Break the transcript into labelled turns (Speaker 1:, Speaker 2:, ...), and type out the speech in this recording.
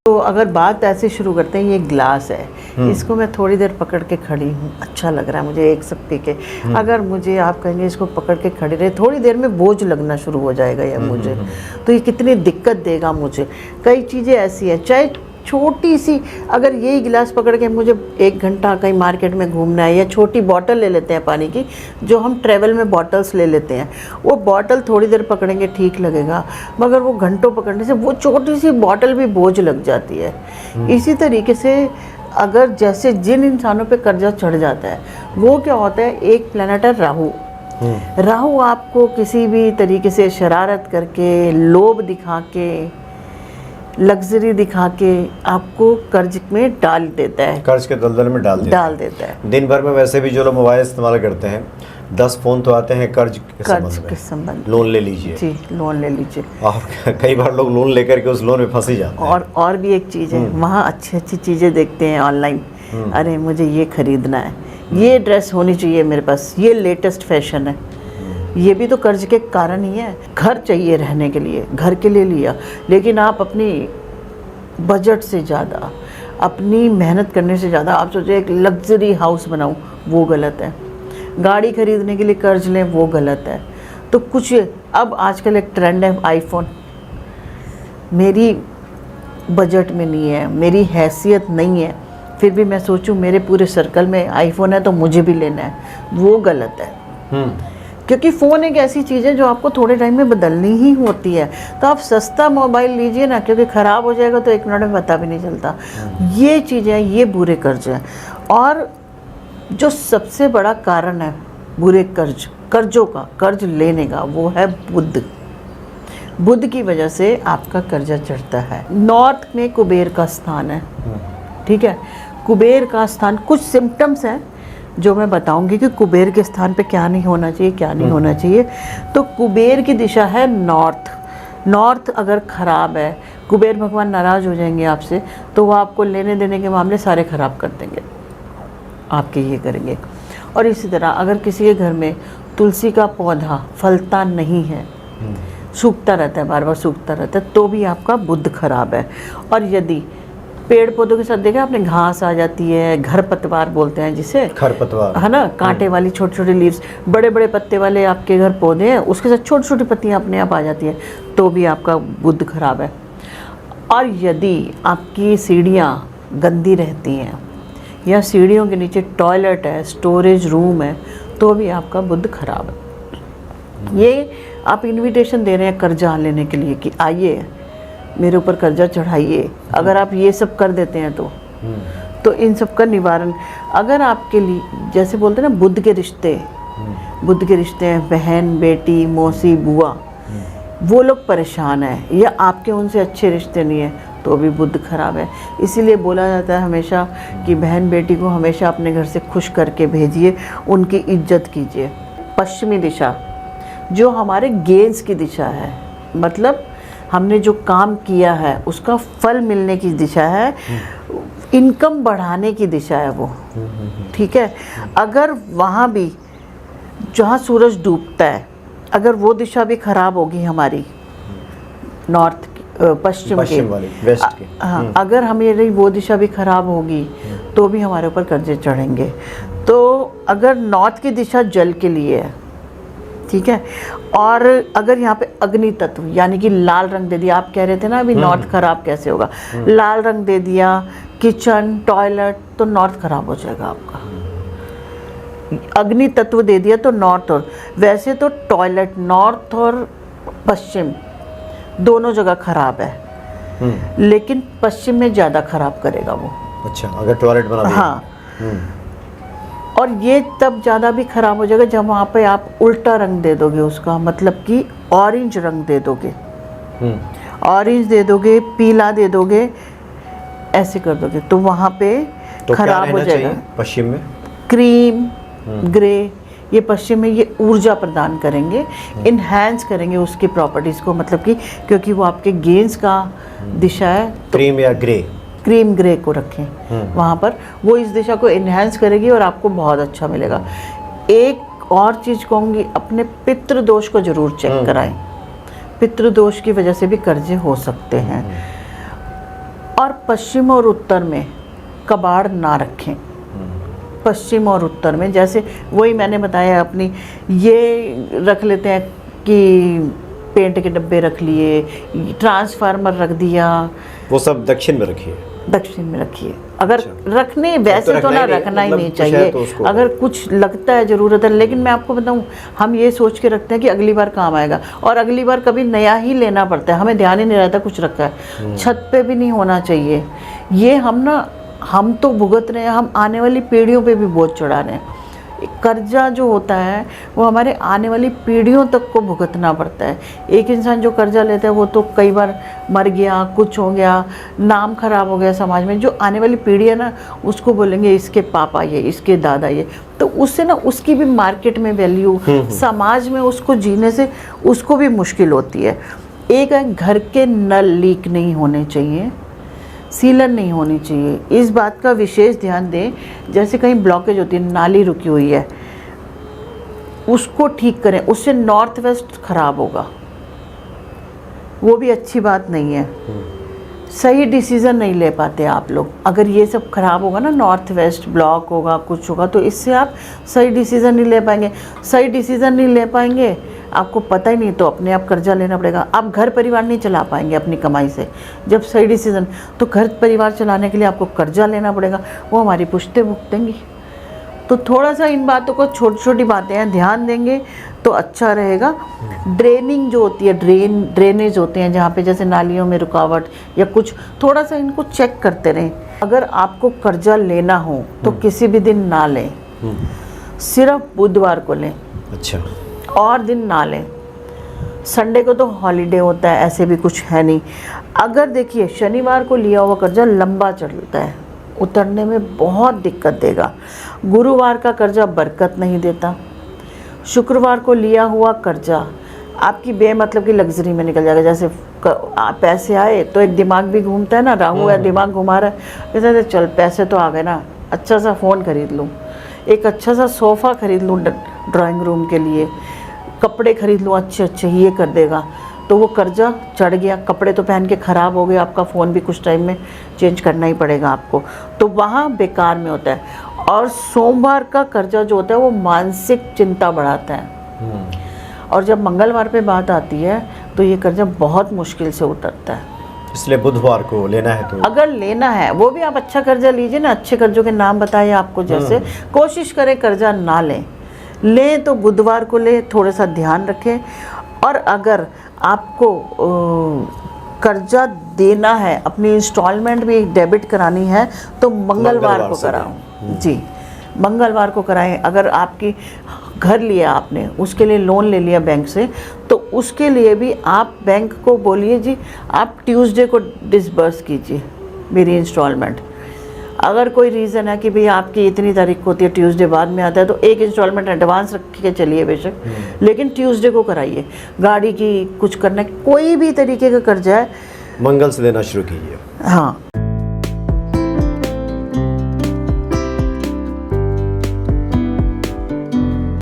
Speaker 1: तो अगर बात ऐसे शुरू करते हैं, ये ग्लास है, इसको मैं थोड़ी देर पकड़ के खड़ी हूँ, अच्छा लग रहा है मुझे एक सब पी के। अगर मुझे आप कहेंगे इसको पकड़ के खड़ी रहे, थोड़ी देर में बोझ लगना शुरू हो जाएगा या मुझे, तो ये कितनी दिक्कत देगा मुझे। कई चीज़ें ऐसी हैं, चाहे छोटी सी, अगर यही गिलास पकड़ के मुझे 1 घंटा कहीं मार्केट में घूमना है, या छोटी बॉटल ले लेते हैं पानी की, जो हम ट्रैवल में बॉटल्स ले लेते हैं, वो बॉटल थोड़ी देर पकड़ेंगे ठीक लगेगा, मगर वो घंटों पकड़ने से वो छोटी सी बॉटल भी बोझ लग जाती है। इसी तरीके से अगर जैसे जिन इंसानों पे कर्जा चढ़ जाता है, वो क्या होता है, एक प्लैनेट है राहु। राहु आपको किसी भी तरीके से शरारत करके, लोभ दिखा के, लग्जरी दिखा के आपको कर्ज में डाल देता है,
Speaker 2: कर्ज के दलदल में डाल देता है। दिन भर में वैसे भी जो लोग मोबाइल इस्तेमाल करते हैं, 10 फोन तो आते हैं कर्ज के संबंध। लोन ले लीजिए
Speaker 1: जी, लोन ले लीजिए,
Speaker 2: और कई बार लोग लोन लेकर के उस लोन में फंस ही जाते हैं।
Speaker 1: और भी एक चीज़ है, वहाँ अच्छी अच्छी चीज़ें देखते हैं ऑनलाइन, अरे मुझे ये खरीदना है, ये ड्रेस होनी चाहिए मेरे पास, ये लेटेस्ट फैशन है, ये भी तो कर्ज के कारण ही है। घर चाहिए रहने के लिए, घर के लिए लिया, लेकिन आप अपनी बजट से ज़्यादा, अपनी मेहनत करने से ज़्यादा आप सोचे एक लग्जरी हाउस बनाऊं, वो गलत है। गाड़ी खरीदने के लिए कर्ज लें, वो गलत है। तो कुछ अब आजकल एक ट्रेंड है आईफोन, मेरी बजट में नहीं है, मेरी हैसियत नहीं है, फिर भी मैं सोचूं मेरे पूरे सर्कल में आईफोन है तो मुझे भी लेना है, वो गलत है। क्योंकि फ़ोन एक ऐसी चीज़ है जो आपको थोड़े टाइम में बदलनी ही होती है। तो आप सस्ता मोबाइल लीजिए ना, क्योंकि ख़राब हो जाएगा तो 1 मिनट में पता भी नहीं चलता। ये चीज़ें, ये बुरे कर्ज हैं। और जो सबसे बड़ा कारण है बुरे कर्जों का, कर्ज लेने का, वो है बुध। बुध की वजह से आपका कर्जा चढ़ता है। नॉर्थ में कुबेर का स्थान है, ठीक है। कुबेर का स्थान, कुछ सिम्टम्स हैं जो मैं बताऊंगी कि कुबेर के स्थान पे क्या नहीं होना चाहिए, क्या नहीं होना चाहिए। तो कुबेर की दिशा है नॉर्थ। नॉर्थ अगर ख़राब है, कुबेर भगवान नाराज़ हो जाएंगे आपसे, तो वो आपको लेने देने के मामले सारे ख़राब कर देंगे, आपके ये करेंगे। और इसी तरह अगर किसी के घर में तुलसी का पौधा फलता नहीं है, सूखता रहता है, बार बार सूखता रहता है, तो भी आपका बुध खराब है। और यदि पेड़ पौधों के साथ देखा आपने, घास आ जाती है, खरपतवार बोलते हैं जिसे,
Speaker 2: खरपतवार है
Speaker 1: ना, कांटे वाली छोटी छोटी लीव्स, बड़े बड़े पत्ते वाले आपके घर पौधे हैं, उसके साथ छोटी छोटी पत्तियां अपने आप आ जाती हैं, तो भी आपका बुध खराब है। और यदि आपकी सीढ़ियाँ गंदी रहती हैं, या सीढ़ियों के नीचे टॉयलेट है, स्टोरेज रूम है, तो भी आपका बुध खराब है। ये आप इन्विटेशन दे रहे हैं कर्जा लेने के लिए कि आइए मेरे ऊपर कर्जा चढ़ाइए। अगर आप ये सब कर देते हैं तो इन सब का निवारण, अगर आपके लिए, जैसे बोलते हैं ना, बुध के रिश्ते हैं, बहन, बेटी, मौसी, बुआ, वो लोग परेशान हैं, या आपके उनसे अच्छे रिश्ते नहीं हैं, तो भी बुध खराब है। इसीलिए बोला जाता है हमेशा कि बहन बेटी को हमेशा अपने घर से खुश करके भेजिए, उनकी इज्जत कीजिए। पश्चिमी दिशा जो हमारे गेंस की दिशा है, मतलब हमने जो काम किया है उसका फल मिलने की दिशा है, इनकम बढ़ाने की दिशा है वो, ठीक है। अगर वहाँ भी जहाँ सूरज डूबता है, अगर वो दिशा भी खराब होगी हमारी, नॉर्थ पश्चिम के,
Speaker 2: वेस्ट के,
Speaker 1: हाँ, अगर हमारी वो दिशा भी खराब होगी तो भी हमारे ऊपर कर्जे चढ़ेंगे। तो अगर नॉर्थ की दिशा जल के लिए है, ठीक है, और अगर यहाँ पे अग्नि तत्व यानी कि लाल रंग दे दिया, आप कह रहे थे ना अभी नॉर्थ खराब कैसे होगा, लाल रंग दे दिया किचन, टॉयलेट, तो नॉर्थ खराब हो जाएगा आपका। अग्नि तत्व दे दिया तो नॉर्थ, और वैसे तो टॉयलेट नॉर्थ और पश्चिम दोनों जगह खराब है, लेकिन पश्चिम में ज़्यादा खराब करेगा वो।
Speaker 2: अच्छा, अगर टॉयलेट बना दिया,
Speaker 1: हाँ, और ये तब ज़्यादा भी ख़राब हो जाएगा जब वहाँ पे आप उल्टा रंग दे दोगे उसका, मतलब कि ऑरेंज रंग दे दोगे, ऑरेंज दे दोगे, पीला दे दोगे, ऐसे कर दोगे, तो वहाँ पे
Speaker 2: तो
Speaker 1: खराब हो जाएगा।
Speaker 2: पश्चिम में
Speaker 1: क्रीम, ग्रे, ये पश्चिम में ये ऊर्जा प्रदान करेंगे, इन्हेंस करेंगे उसकी प्रॉपर्टीज़ को, मतलब कि क्योंकि वो आपके गेंस का दिशा है, तो
Speaker 2: क्रीम या ग्रे,
Speaker 1: क्रीम ग्रे को रखें वहाँ पर, वो इस दिशा को इन्हेंस करेगी और आपको बहुत अच्छा मिलेगा। एक और चीज़ कहूँगी, अपने पितृदोष को ज़रूर चेक कराएं। पितृदोष की वजह से भी कर्जे हो सकते हैं। और पश्चिम और उत्तर में कबाड़ ना रखें। पश्चिम और उत्तर में, जैसे वही मैंने बताया अपनी, ये रख लेते हैं कि पेंट के डब्बे रख लिए, ट्रांसफार्मर रख दिया,
Speaker 2: वो सब दक्षिण में रखिए।
Speaker 1: दक्षिण में रखिए। अगर रखने वैसे तो ना रखना ही नहीं चाहिए, अगर कुछ लगता है ज़रूरत है, लेकिन मैं आपको बताऊं, हम ये सोच के रखते हैं कि अगली बार काम आएगा, और अगली बार कभी नया ही लेना पड़ता है, हमें ध्यान ही नहीं रहता कुछ रखा है। छत पे भी नहीं होना चाहिए ये। हम तो भुगत रहे हैं, हम आने वाली पीढ़ियों पे भी बोझ चढ़ा रहे हैं। कर्जा जो होता है वो हमारे आने वाली पीढ़ियों तक को भुगतना पड़ता है। एक इंसान जो कर्जा लेता है वो तो कई बार मर गया, कुछ हो गया, नाम खराब हो गया समाज में, जो आने वाली पीढ़ी है ना उसको बोलेंगे इसके पापा ये, इसके दादा ये, तो उससे ना उसकी भी मार्केट में वैल्यू, समाज में उसको जीने से उसको भी मुश्किल होती है। एक है, घर के नल लीक नहीं होने चाहिए, सीलन नहीं होनी चाहिए, इस बात का विशेष ध्यान दें। जैसे कहीं ब्लॉकेज होती है, नाली रुकी हुई है, उसको ठीक करें, उससे नॉर्थ वेस्ट खराब होगा, वो भी अच्छी बात नहीं है। सही डिसीज़न नहीं ले पाते आप लोग। अगर ये सब खराब होगा ना, नॉर्थ वेस्ट ब्लॉक होगा, कुछ होगा, तो इससे आप सही डिसीज़न नहीं ले पाएंगे। सही डिसीज़न नहीं ले पाएंगे, आपको पता ही नहीं, तो अपने आप कर्जा लेना पड़ेगा। आप घर परिवार नहीं चला पाएंगे अपनी कमाई से। जब सही डिसीज़न, तो घर परिवार चलाने के लिए आपको कर्जा लेना पड़ेगा, वो हमारी पुश्तें भुगतेंगी। तो थोड़ा सा इन बातों को, छोटी छोटी बातें हैं, ध्यान देंगे तो अच्छा रहेगा। ड्रेनिंग जो होती है, ड्रेनेज होते हैं जहाँ पे, जैसे नालियों में रुकावट या कुछ, थोड़ा सा इनको चेक करते रहें। अगर आपको कर्जा लेना हो तो किसी भी दिन ना लें, सिर्फ बुधवार को लें।
Speaker 2: अच्छा।
Speaker 1: और दिन ना लें। संडे को तो हॉलीडे होता है, ऐसे भी कुछ है नहीं। अगर देखिए शनिवार को लिया हुआ कर्जा लंबा चलता है, उतरने में बहुत दिक्कत देगा। गुरुवार का कर्जा बरकत नहीं देता। शुक्रवार को लिया हुआ कर्जा आपकी बेमतलब की लग्जरी में निकल जाएगा। जैसे पैसे आए तो एक दिमाग भी घूमता है ना, राहु है, दिमाग घुमा रहा है, जैसे चल पैसे तो आ गए ना, अच्छा सा फ़ोन खरीद लूँ, एक अच्छा सा सोफ़ा खरीद लूँ ड्राइंग रूम के लिए, कपड़े खरीद लूँ अच्छे अच्छे, ये कर देगा। तो वो कर्जा चढ़ गया, कपड़े तो पहन के ख़राब हो गए, आपका फ़ोन भी कुछ टाइम में चेंज करना ही पड़ेगा आपको, तो वहाँ बेकार में होता है। और सोमवार का कर्जा जो होता है वो मानसिक चिंता बढ़ाता है, और जब मंगलवार पे बात आती है तो ये कर्जा बहुत मुश्किल से उतरता है।
Speaker 2: इसलिए बुधवार को लेना है तो,
Speaker 1: अगर लेना है वो भी आप अच्छा कर्जा लीजिए ना, अच्छे कर्जों के नाम बताइए आपको, जैसे कोशिश करें कर्जा ना लें तो बुधवार को ले, थोड़ा सा ध्यान रखें। और अगर आपको कर्जा देना है, अपनी इंस्टॉलमेंट भी डेबिट करानी है, तो मंगलवार को कराओ जी, मंगलवार को कराएं। अगर आपकी घर लिया आपने, उसके लिए लोन ले लिया बैंक से, तो उसके लिए भी आप बैंक को बोलिए जी आप ट्यूसडे को डिसबर्स कीजिए मेरी इंस्टॉलमेंट। अगर कोई रीज़न है कि भाई आपकी इतनी तारीख को होती है, ट्यूसडे बाद में आता है, तो एक इंस्टॉलमेंट एडवांस रख के चलिए बेशक, लेकिन ट्यूसडे को कराइए। गाड़ी की कुछ करना, कोई भी तरीके का कर्जा है,
Speaker 2: मंगल से देना शुरू कीजिए।
Speaker 1: हाँ,